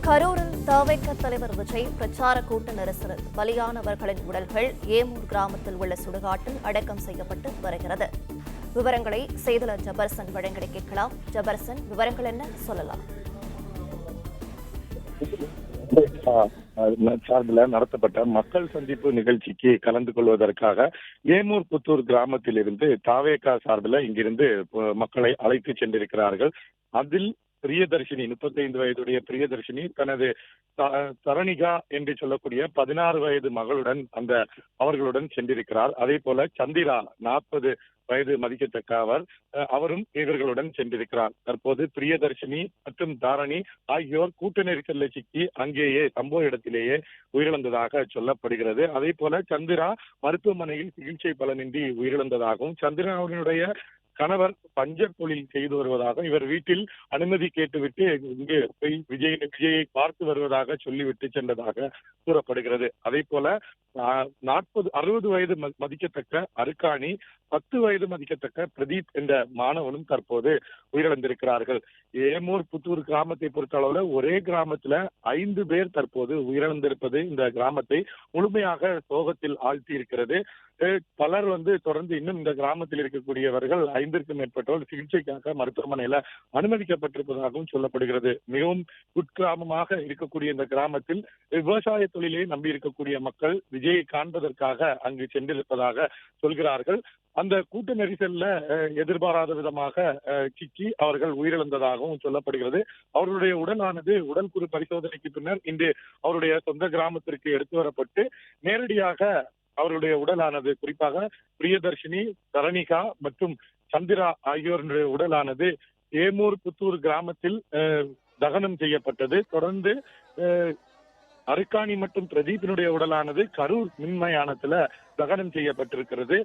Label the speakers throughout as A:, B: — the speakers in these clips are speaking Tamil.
A: கரூரில் தவிக தலைவர் விஜய் பிரச்சார கூட்ட நெரிசலில் பலியானவர்களின் உடல்கள் ஏமூர் கிராமத்தில் உள்ள சுடுகாட்டில் அடக்கம் செய்யப்பட்டு வருகிறது. விவரங்களை செய்தியாளர் ஜபர்சன் வழங்கி கேட்கலாம். ஜபர்சன், விவரங்கள் என்ன சொல்லலாம்?
B: சார்பில் நடத்தப்பட்ட மக்கள் சந்திப்பு நிகழ்ச்சிக்கு கலந்து கொள்வதற்காக ஏமூர் புத்தூர் கிராமத்தில் இருந்து தாவேகா சார்பில் இங்கிருந்து மக்களை அழைத்து சென்றிருக்கிறார்கள். அதில் பிரியதர்ஷினி 35 வயதுடைய பிரியதர்ஷினி தனது தரணிகா என்று சொல்லக்கூடிய 16 வயது மகளுடன் அவர்களுடன் சென்றிருக்கிறார். அதே போல சந்திரா 40 வயது மதிக்கத்தக்க அவரும் இவர்களுடன் சென்றிருக்கிறார். தற்போது பிரியதர்ஷினி மற்றும் தாரணி ஆகியோர் கூட்ட நெரிசலில் சிக்கி அங்கேயே சம்பவ இடத்திலேயே உயிரிழந்ததாக சொல்லப்படுகிறது. அதே போல சந்திரா மருத்துவமனையில் சிகிச்சை பலனின்றி உயிரிழந்ததாகவும், சந்திராவினுடைய கணவர் பஞ்சர் தொழில் செய்து வருவதாக இவர் வீட்டில் அனுமதி கேட்டுவிட்டு இங்கு போய் விஜயை பார்த்து வருவதாக சொல்லிவிட்டு சென்றதாக கூறப்படுகிறது. அதே போல 60 வயது மதிக்கத்தக்க அருக்காணி, 10 வயது மதிக்கத்தக்க பிரதீப் என்ற மாணவனும் தற்போது உயிரிழந்திருக்கிறார்கள். ஏமூர் புத்தூர் கிராமத்தை பொறுத்தளவுல ஒரே கிராமத்துல 5 பேர் தற்போது உயிரிழந்திருப்பது இந்த கிராமத்தை முழுமையாக சோகத்தில் ஆழ்த்தி இருக்கிறது. பலர் தொடர்ந்து இன்னும் இந்த கிராமத்தில் இருக்கக்கூடியவர்கள் 5க்கும் மேற்பட்டோர் சிகிச்சைக்காக மருத்துவமனையில அனுமதிக்கப்பட்டிருப்பதாகவும் சொல்லப்படுகிறது. மிகவும் குட்கிராமமாக இருக்கக்கூடிய இந்த கிராமத்தில் விவசாய தொழிலை நம்பி இருக்கக்கூடிய மக்கள் விஜயை காண்பதற்காக அங்கு சென்றிருப்பதாக சொல்கிறார்கள். அந்த கூட்ட நெரிசல்ல எதிர்பாராத விதமாக சிக்கி அவர்கள் உயிரிழந்ததாகவும் சொல்லப்படுகிறது. அவர்களுடைய உடலானது உடல்குறு பரிசோதனைக்கு பின்னர் இன்று அவருடைய சொந்த கிராமத்திற்கு எடுத்து வரப்பட்டு நேரடியாக அவருடைய உடலானது, குறிப்பாக பிரியதர்ஷினி, தரணிகா மற்றும் சந்திரா ஆகியோருடைய உடலானது ஏமூர் புத்தூர் கிராமத்தில் தகனம் செய்யப்பட்டது. தொடர்ந்து அருக்காணி மற்றும் பிரதீபினுடைய உடலானது கரூர் மின்மயானத்துல தகனம் செய்யப்பட்டிருக்கிறது.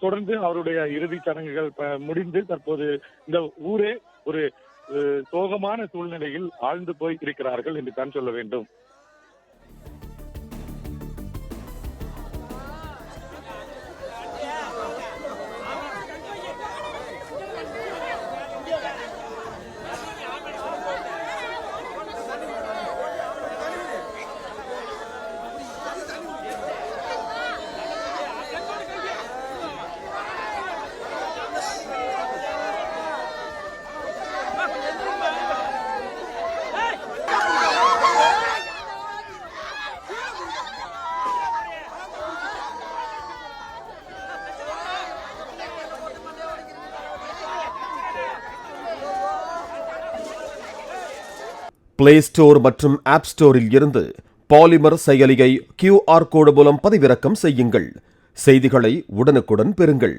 B: தொடர்ந்து அவருடைய இறுதி சடங்குகள் முடிந்து தற்போது இந்த ஊரே ஒரு சோகமான சூழ்நிலையில் ஆழ்ந்து போய் இருக்கிறார்கள் என்று தான் சொல்ல வேண்டும்.
C: பிளே ஸ்டோர் மற்றும் ஆப் ஸ்டோரில் இருந்து பாலிமர் செயலியை QR கோடு மூலம் பதிவிறக்கம் செய்யுங்கள். செய்திகளை உடனுக்குடன் பெறுங்கள்.